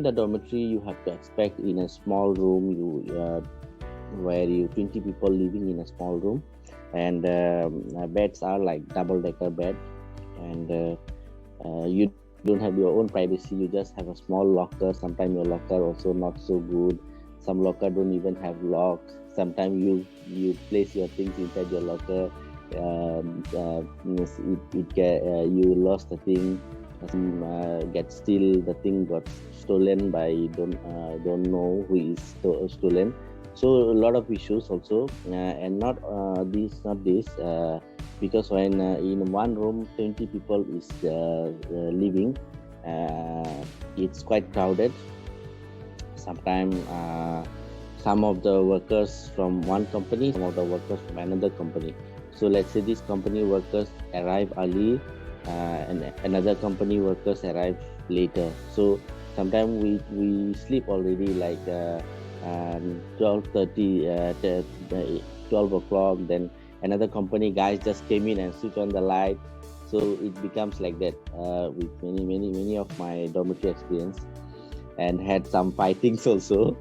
the dormitory, you have to expect in a small room, where you 20 people living in a small room, and beds are like double-decker bed, and you don't have your own privacy. You just have a small locker. Sometimes your locker also not so good. Some locker don't even have lock. Sometimes you place your things inside your locker. You lost the thing. Some get still. The thing got stolen by don't know who is stolen. So a lot of issues also, and not this. Because when in one room 20 people is living, it's quite crowded. Sometimes some of the workers from one company, some of the workers from another company. So let's say this company workers arrive early, and another company workers arrive later. So sometimes we sleep already like 12:30, 12 o'clock. Then another company guys just came in and switch on the light. So it becomes like that with many of my dormitory experience, and had some fightings also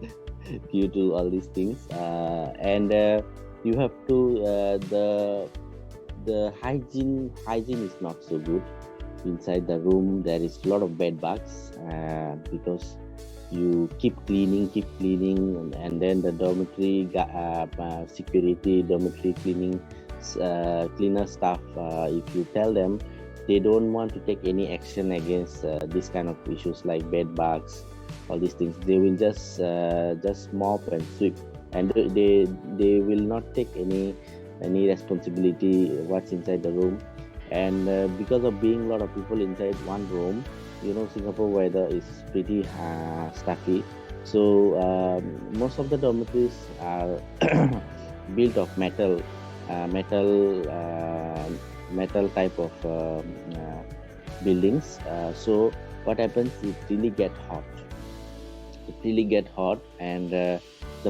due to all these things. And you have to the hygiene is not so good inside the room. There is a lot of bed bugs because you keep cleaning, and then the dormitory security, dormitory cleaner staff, if you tell them, they don't want to take any action against this kind of issues like bed bugs, all these things. They will just mop and sweep, and they will not take any responsibility what's inside the room. And because of being a lot of people inside one room, Singapore weather is pretty stuffy. So most of the dormitories are built of metal type of buildings. So what happens, it really get hot, and the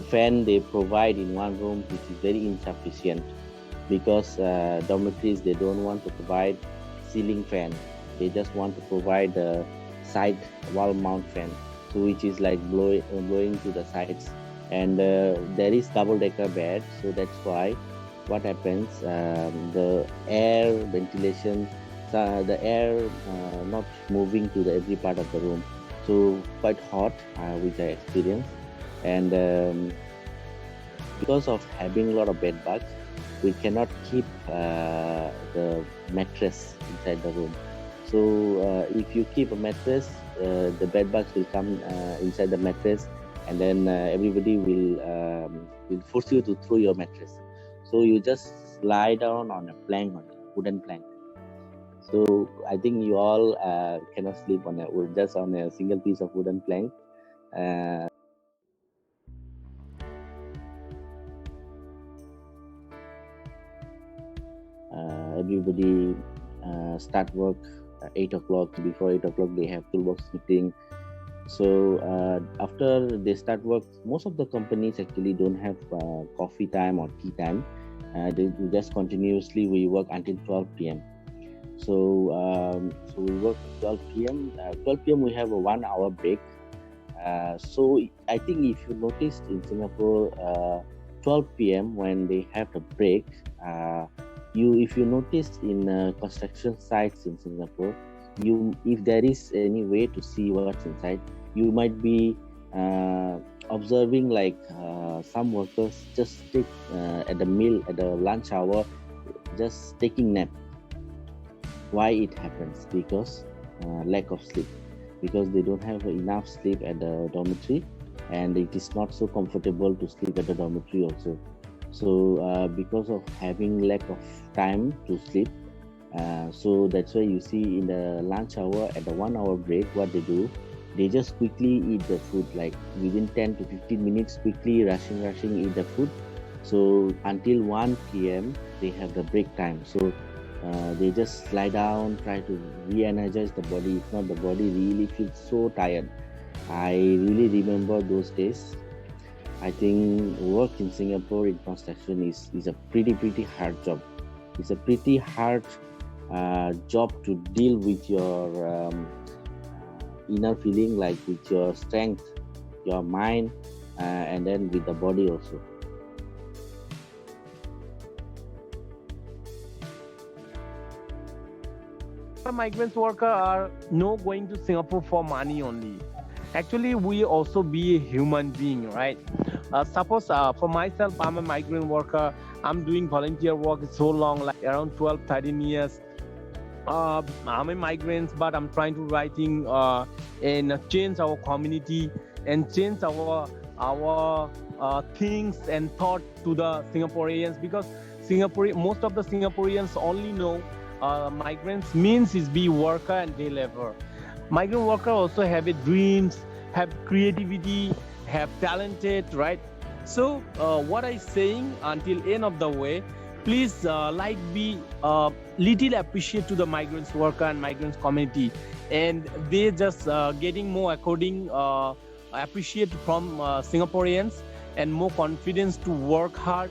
fan they provide in one room, which is very insufficient, because dormitories, they don't want to provide ceiling fan. They just want to provide a side wall mount fan, so which is like blowing to the sides. And there is double-decker bed, so that's why what happens, the air ventilation, the air not moving to every part of the room, so quite hot, which I experienced. And because of having a lot of bed bugs, we cannot keep the mattress inside the room. So if you keep a mattress, the bed bugs will come inside the mattress, and then everybody will force you to throw your mattress. So you just lie down on a plank, on a wooden plank. So I think you all cannot sleep just on a single piece of wooden plank. Everybody start work at 8 o'clock. Before 8 o'clock, they have toolbox meeting. So after they start work, most of the companies actually don't have coffee time or tea time. They just continuously we work until 12 p.m. So we work 12 p.m. 12 p.m. we have a 1 hour break. So I think if you noticed in Singapore, 12 p.m. when they have the break, if you noticed in construction sites in Singapore, if there is any way to see what's inside, you might be observing like some workers just take at the lunch hour, just taking nap. Why it happens? Because lack of sleep, because they don't have enough sleep at the dormitory, and it is not so comfortable to sleep at the dormitory also. So because of having lack of time to sleep, so that's why you see in the lunch hour, at the 1 hour break, what they do, they just quickly eat the food, like within 10 to 15 minutes, quickly rushing eat the food. So until 1 p.m. they have the break time. So they just lie down, try to re-energize the body. If not, the body really feels so tired. I really remember those days. I think work in Singapore in construction is a pretty hard job. It's a pretty hard job to deal with your inner feeling, like with your strength, your mind, and then with the body also. Migrants worker are not going to Singapore for money only. Actually, we also be a human being, right? Suppose for myself, I'm a migrant worker. I'm doing volunteer work so long, like around 12, 13 years. I'm a migrant, but I'm trying to writing and change our community and change our things and thought to the Singaporeans, because most of the Singaporeans only know migrants means is be worker and day labor. Migrant worker also have a dreams, have creativity, have talented, right? So what I saying until end of the way, please be little appreciate to the migrants worker and migrants community, and they just getting more according appreciate from Singaporeans and more confidence to work hard